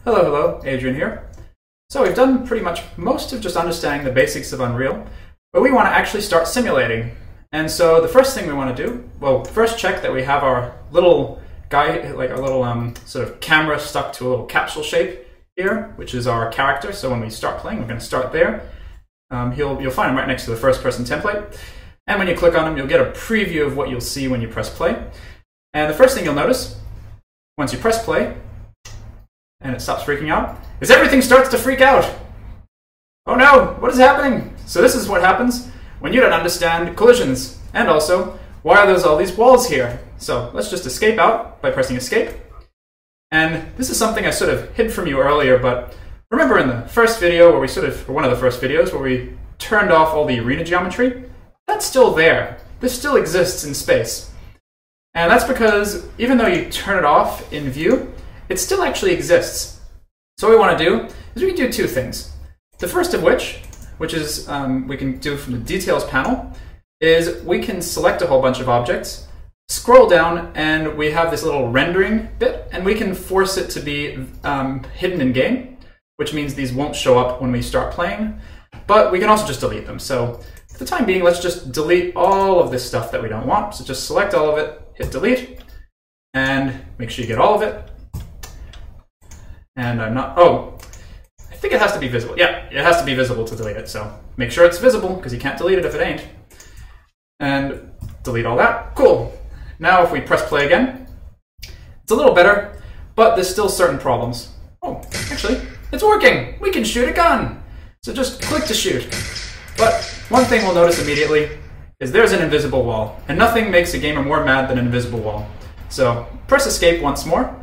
Hello, Adrian here. So we've done pretty much most of just understanding the basics of Unreal, but we want to actually start simulating. And so the first thing we want to do, well, first check that we have our little guy, like our little sort of camera stuck to a little capsule shape here, which is our character. So when we start playing, we're going to start there. You'll find him right next to the first person template. And when you click on him, you'll get a preview of what you'll see when you press play. And the first thing you'll notice, once you press play, and it stops freaking out, is everything starts to freak out. Oh no, what is happening? So this is what happens when you don't understand collisions. And also, why are there all these walls here? So let's just escape out by pressing escape. And this is something I sort of hid from you earlier, but remember in the first video where or one of the first videos where we turned off all the arena geometry? That's still there. This still exists in space. And that's because even though you turn it off in view, it still actually exists. So what we want to do is we can do two things. The first of which is we can do from the details panel, is we can select a whole bunch of objects, scroll down, and we have this little rendering bit, and we can force it to be hidden in game, which means these won't show up when we start playing, but we can also just delete them. So for the time being, let's just delete all of this stuff that we don't want. So just select all of it, hit delete, and make sure you get all of it. And I think it has to be visible. Yeah, it has to be visible to delete it. So make sure it's visible, because you can't delete it if it ain't. And delete all that. Cool. Now if we press play again, it's a little better, but there's still certain problems. Oh, actually, it's working. We can shoot a gun. So just click to shoot. But one thing we'll notice immediately is there's an invisible wall. And nothing makes a gamer more mad than an invisible wall. So press escape once more.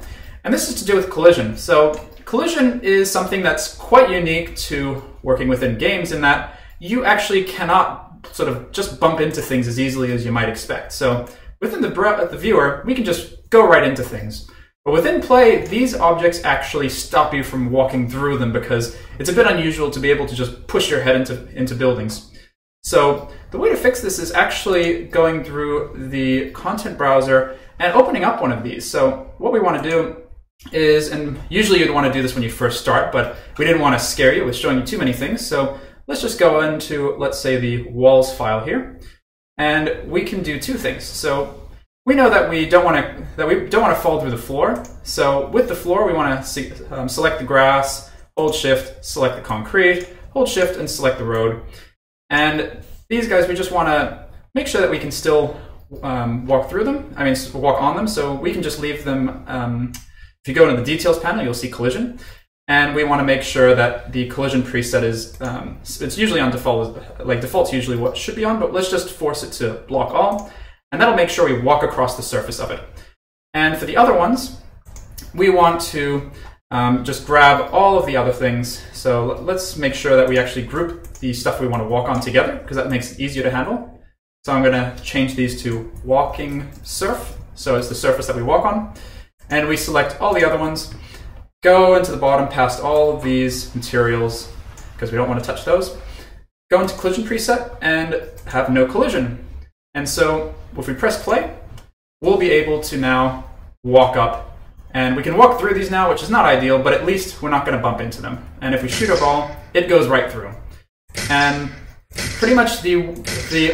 And this is to do with collision. So collision is something that's quite unique to working within games in that you actually cannot sort of just bump into things as easily as you might expect. So within the viewer, we can just go right into things. But within play, these objects actually stop you from walking through them because it's a bit unusual to be able to just push your head into buildings. So the way to fix this is actually going through the content browser and opening up one of these. So what we want to do is, and usually you'd want to do this when you first start, but we didn't want to scare you with showing you too many things. So let's just go into, let's say, the walls file here, and we can do two things. So we know that we don't want to fall through the floor. So with the floor, we want to select the grass, hold shift, select the concrete, hold shift, and select the road. And these guys, we just want to make sure that we can still walk through them. I mean, walk on them. So we can just leave them. If you go into the details panel, you'll see collision. And we want to make sure that the collision preset is, it's usually on default, like default's usually what should be on, but let's just force it to block all. And that'll make sure we walk across the surface of it. And for the other ones, we want to just grab all of the other things. So let's make sure that we actually group the stuff we want to walk on together, because that makes it easier to handle. So I'm going to change these to walking surf. So it's the surface that we walk on. And we select all the other ones, go into the bottom past all of these materials, because we don't want to touch those. Go into collision preset and have no collision. And so if we press play, we'll be able to now walk up. And we can walk through these now, which is not ideal, but at least we're not going to bump into them. And if we shoot a ball, it goes right through. And pretty much the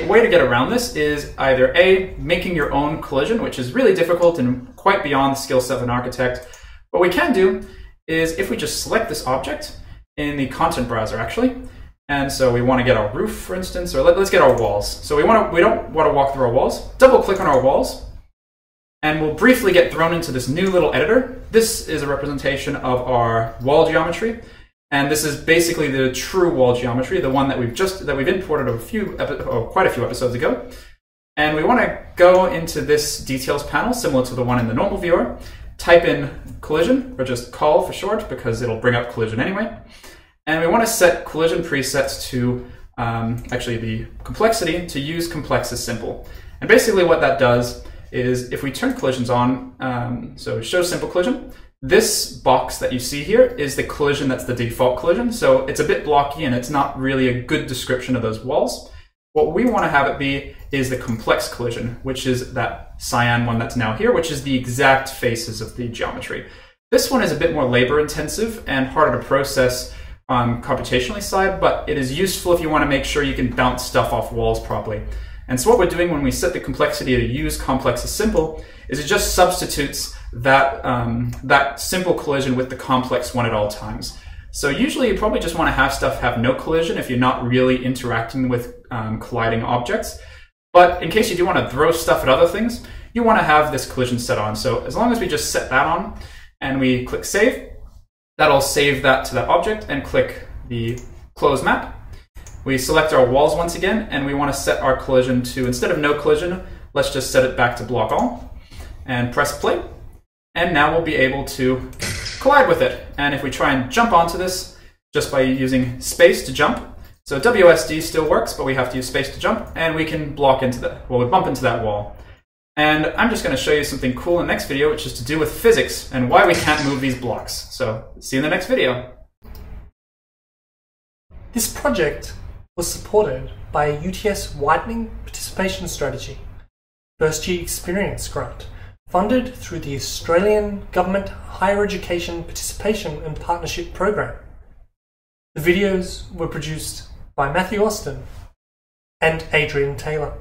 way to get around this is either A, making your own collision, which is really difficult and quite beyond the skill set of an architect. What we can do is if we just select this object in the content browser, actually, and so we want to get our roof, for instance, or let's get our walls. So we don't want to walk through our walls. Double click on our walls, and we'll briefly get thrown into this new little editor. This is a representation of our wall geometry. And this is basically the true wall geometry, the one that we've imported quite a few episodes ago. And we want to go into this details panel, similar to the one in the normal viewer, type in collision, or just call for short, because it'll bring up collision anyway. And we want to set collision presets to actually the complexity to use complex as simple. And basically what that does is if we turn collisions on, so show simple collision, this box that you see here is the collision that's the default collision. So it's a bit blocky and it's not really a good description of those walls. What we want to have it be is the complex collision, which is that cyan one that's now here, which is the exact faces of the geometry. This one is a bit more labor intensive and harder to process on computationally side, but it is useful if you want to make sure you can bounce stuff off walls properly. And so what we're doing when we set the complexity to use complex as simple is it just substitutes that, that simple collision with the complex one at all times. So usually you probably just want to have stuff have no collision if you're not really interacting with colliding objects. But in case you do want to throw stuff at other things, you want to have this collision set on. So as long as we just set that on and we click save, that'll save that to that object, and click the close map. We select our walls once again, and we want to set our collision to, instead of no collision, let's just set it back to block all, and press play. And now we'll be able to collide with it. And if we try and jump onto this just by using space to jump, so WSD still works, but we have to use space to jump, and we can block into that, well, we bump into that wall. And I'm just going to show you something cool in the next video, which is to do with physics and why we can't move these blocks. So see you in the next video. This project was supported by a UTS Widening Participation Strategy, First Year Experience Grant, funded through the Australian Government Higher Education Participation and Partnership Program. The videos were produced by Matthew Austin and Adrian Taylor.